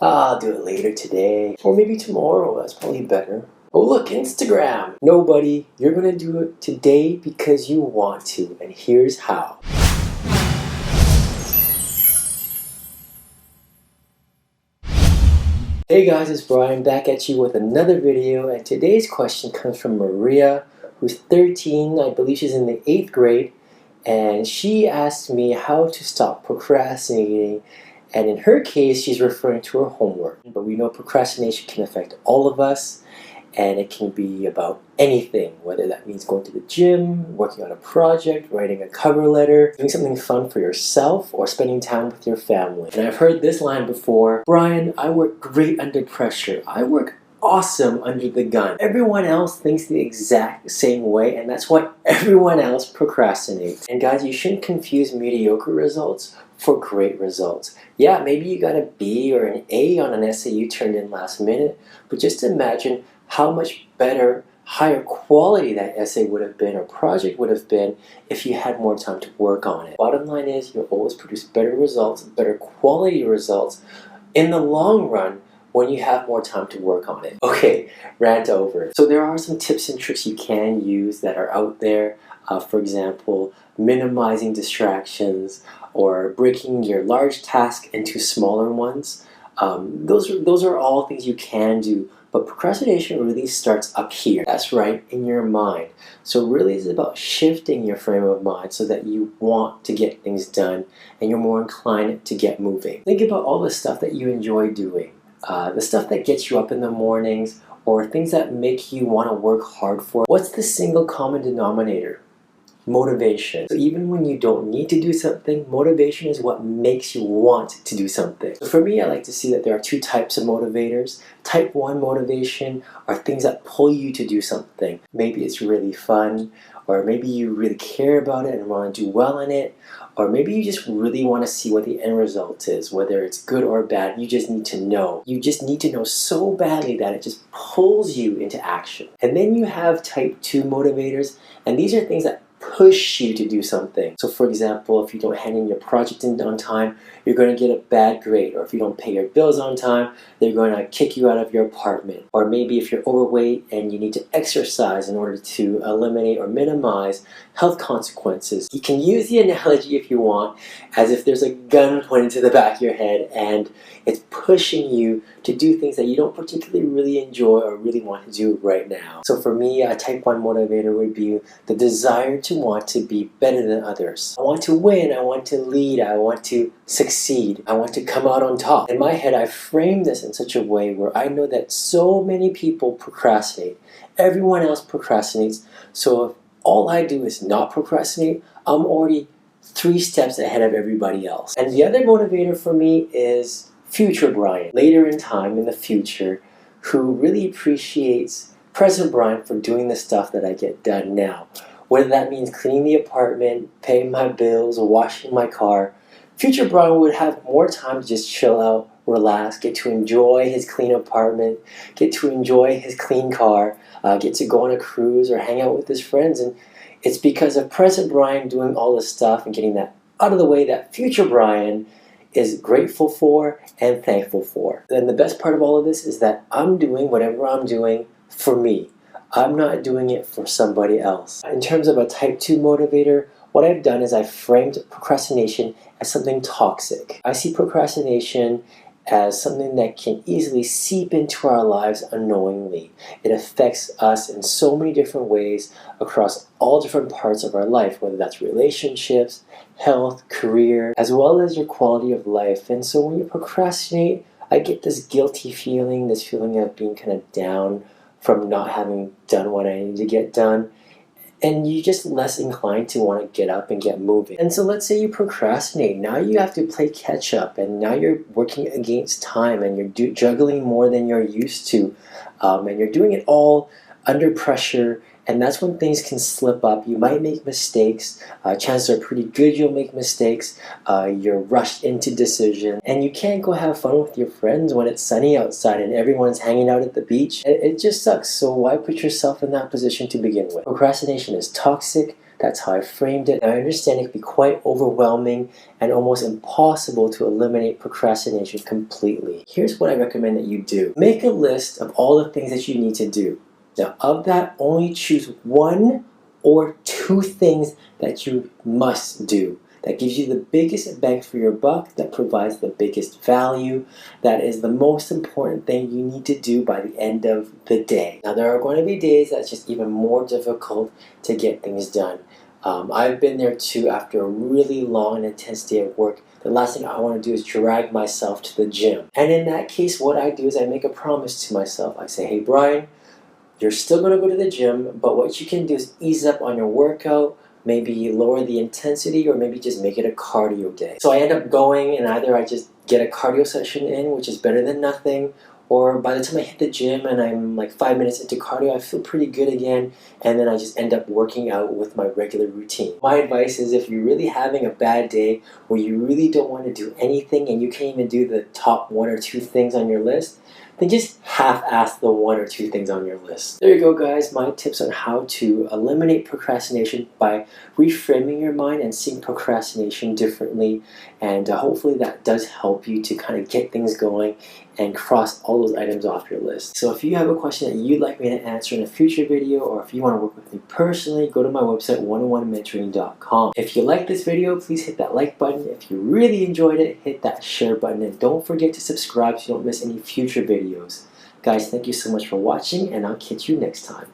I'll do it later today, or maybe tomorrow. That's probably better. Oh look, Instagram! No, buddy, you're gonna do it today because you want to, and here's how. Hey guys, it's Brian back at you with another video, and today's question comes from Maria, who's 13. I believe she's in the 8th grade, and she asked me how to stop procrastinating. And in her case, she's referring to her homework. But we know procrastination can affect all of us, and it can be about anything, whether that means going to the gym, working on a project, writing a cover letter, doing something fun for yourself, or spending time with your family. And I've heard this line before: Brian, I work great under pressure. I work awesome under the gun. Everyone else thinks the exact same way, and that's why everyone else procrastinates. And guys, you shouldn't confuse mediocre results for great results. Yeah, maybe you got a B or an A on an essay you turned in last minute, but just imagine how much better, higher quality that essay would have been or project would have been if you had more time to work on it. Bottom line is, you'll always produce better results, better quality results in the long run when you have more time to work on it. Okay, rant over. So there are some tips and tricks you can use that are out there. For example, minimizing distractions or breaking your large task into smaller ones. Those are all things you can do, but procrastination really starts up here. That's right, in your mind. So really it's about shifting your frame of mind so that you want to get things done and you're more inclined to get moving. Think about all the stuff that you enjoy doing. The stuff that gets you up in the mornings, or things that make you want to work hard for. What's the single common denominator? Motivation. So even when you don't need to do something, motivation is what makes you want to do something. So for me, I like to see that there are two types of motivators. Type 1 motivation are things that pull you to do something. Maybe it's really fun, or maybe you really care about it and want to do well in it, or maybe you just really want to see what the end result is, whether it's good or bad. You just need to know. You just need to know so badly that it just pulls you into action. And then you have type 2 motivators, and these are things that push you to do something. So for example, if you don't hand in your project in on time, you're going to get a bad grade. Or if you don't pay your bills on time, they're going to kick you out of your apartment. Or maybe if you're overweight and you need to exercise in order to eliminate or minimize health consequences. You can use the analogy, if you want, as if there's a gun pointed to the back of your head and it's pushing you to do things that you don't particularly really enjoy or really want to do right now. So for me, a type 1 motivator would be the desire to want to be better than others. I want to win, I want to lead, I want to succeed, I want to come out on top. In my head, I frame this in such a way where I know that so many people procrastinate. Everyone else procrastinates. So if all I do is not procrastinate, I'm already 3 steps ahead of everybody else. And the other motivator for me is future Brian, later in time in the future, who really appreciates present Brian for doing the stuff that I get done now. Whether that means cleaning the apartment, paying my bills, or washing my car, future Brian would have more time to just chill out, relax, get to enjoy his clean apartment, get to enjoy his clean car, get to go on a cruise or hang out with his friends. And it's because of present Brian doing all this stuff and getting that out of the way that future Brian is grateful for and thankful for. And the best part of all of this is that I'm doing whatever I'm doing for me. I'm not doing it for somebody else. In terms of a type 2 motivator, what I've done is I've framed procrastination as something toxic. I see procrastination as something that can easily seep into our lives unknowingly. It affects us in so many different ways across all different parts of our life, whether that's relationships, health, career, as well as your quality of life. And so when you procrastinate, I get this guilty feeling, this feeling of being kind of down from not having done what I need to get done. And you're just less inclined to want to get up and get moving. And so let's say you procrastinate. Now you have to play catch up, and now you're working against time, and you're juggling more than you're used to. And you're doing it all under pressure, and that's when things can slip up. You might make mistakes. Chances are pretty good you'll make mistakes. You're rushed into decision, and you can't go have fun with your friends when it's sunny outside and everyone's hanging out at the beach. It just sucks. So why put yourself in that position to begin with? Procrastination is toxic. That's how I framed it. I understand it can be quite overwhelming and almost impossible to eliminate procrastination completely. Here's what I recommend that you do. Make a list of all the things that you need to do. Now, of that, only choose 1 or 2 things that you must do. That gives you the biggest bang for your buck, that provides the biggest value, that is the most important thing you need to do by the end of the day. Now, there are going to be days that's just even more difficult to get things done. I've been there too after a really long and intense day of work. The last thing I want to do is drag myself to the gym. And in that case, what I do is I make a promise to myself. I say, hey, Brian, you're still going to go to the gym, but what you can do is ease up on your workout, maybe lower the intensity, or maybe just make it a cardio day. So I end up going, and either I just get a cardio session in, which is better than nothing, or by the time I hit the gym and I'm like 5 minutes into cardio, I feel pretty good again, and then I just end up working out with my regular routine. My advice is, if you're really having a bad day where you really don't want to do anything and you can't even do the top 1 or 2 things on your list, then just half-ass the 1 or 2 things on your list. There you go, guys. My tips on how to eliminate procrastination by reframing your mind and seeing procrastination differently. And hopefully that does help you to kind of get things going and cross all those items off your list. So if you have a question that you'd like me to answer in a future video, or if you want to work with me personally, go to my website, 101mentoring.com. If you like this video, please hit that like button. If you really enjoyed it, hit that share button. And don't forget to subscribe so you don't miss any future videos. Guys, thank you so much for watching, and I'll catch you next time.